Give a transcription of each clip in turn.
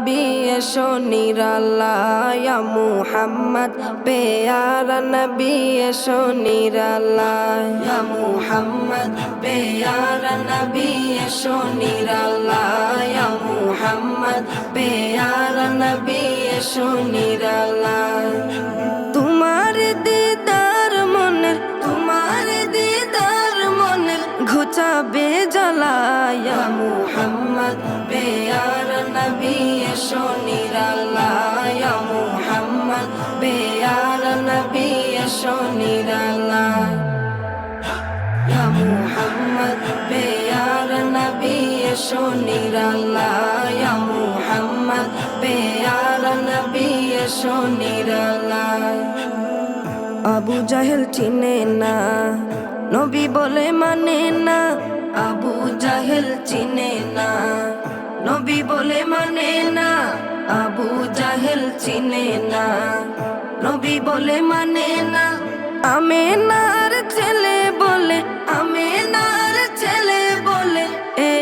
নবী এসো নিরাল্লাহ ইয়া মুহাম্মদ পেয়ারা নবী এসো নিরাল্লাহ ইয়া মুহাম্মদ পেয়ারা নবী এসো নিরাল্লাহ ইয়া মুহাম্মদ পেয়ারা নবী এসো নিরাল্লাহ তোমার দিদার মনের ঘুচাবে জ্বালা ইয়া মুহাম্মদ পেয়ারা নবী এসো নিরাল্লাহ ইয়া মুহাম্মদ পেয়ারা নবী এসো নিরাল্লাহ ইয়া মুহাম্মদ পেয়ারা নবী এসো নিরাল্লাহ ইয়া মুহাম্মদ পেয়ারা নবী এসো নিরাল্লাহ আবু জাহেল চিনে না নবী বলে মানে না আবু জাহেল চিনে না নবী বলে মানে না আবু জাহেল চিনে না নবী বলে মানে না আমেনার ছেলে বলে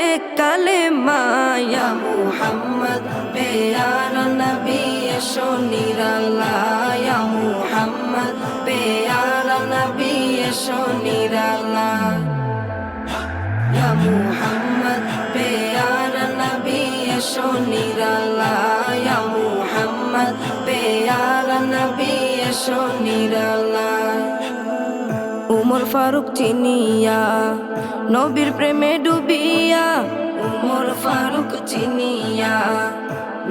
এক কালেমা ইয়া মুহাম্মদ পেয়ারা নবী এসো নিরাল্লাহ ইয়া মুহাম্মদ পেয়ারা নবী এসো নিরাল্লাহ ইয়া মুহাম্মদ পেয়ারা নবী এসো নিরাল্লাহ ইয়া মুহাম্মদ পেয়ারা নবী এসো নিরাল্লাহ উমর ফারুক চিনিয়া নবীর প্রেমে ডুবিয়া উমর ফারুক চিনিয়া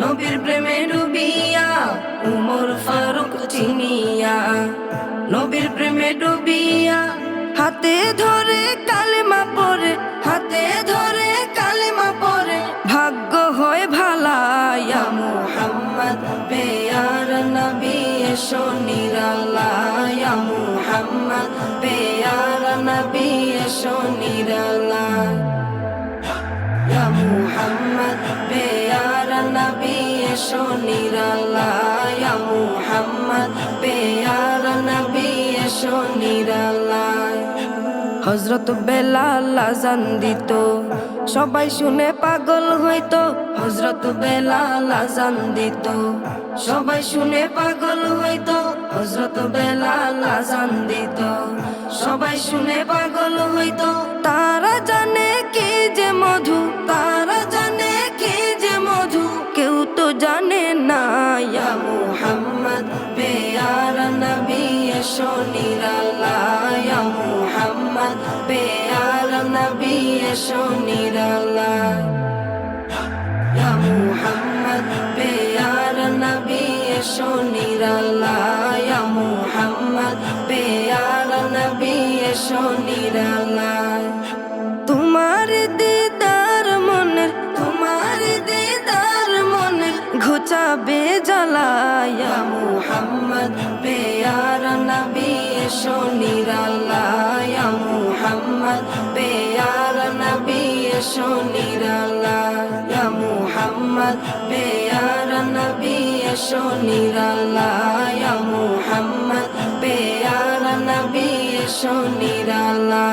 নবীর প্রেমে ডুবিয়া উমর ফারুক চিনিয়া নবীর প্রেমে ডুবিয়া হাতে ধরে কালেমা পড়ে ভাগ্য হয় ভালা ইয়া মুহাম্মদ পেয়ারা নবী এসো নিরাল্লাহ ইয়া মুহাম্মদ পেয়ারা নবী এসো নিরাল্লাহ ইয়া মুহাম্মদ পেয়ারা নবী এসো নিরাল্লাহ ইয়া মুহাম্মদ পেয়ারা নবী এসো নিরাল্লাহ হযরত বেলাল আযান দিত সবাই শুনে পাগল হইতো হযরত বেলাল আযান দিত সবাই শুনে পাগল হইতো হযরত বেলাল আযান দিত সবাই শুনে পাগল হইতো তারা জানে কি যে মধু কেউ তো জানে না ইয়া মুহাম্মদ পেয়ারা নবী এসো নিরাল্লাহ ইয়া মুহাম্মদ পেয়ারা নবী এসো নিরাল্লাহ ইয়া মুহাম্মদ পেয়ারা নবী এসো নিরাল্লাহ ইয়া মুহাম্মদ পেয়ারা নবী এসো নিরাল্লাহ তোমার দিদার মনের ঘুচাবে জ্বালা ইয়া মুহাম্মদ পেয়ারা নবী এসো নিরাল্লাহ ইয়া মুহাম্মদ পেয়ারা নবী এসো নিরাল্লাহ ইয়া মুহাম্মদ পেয়ারা নবী এসো নিরাল্লাহ ইয়া মুহাম্মদ পেয়ারা নবী এসো নিরাল্লাহ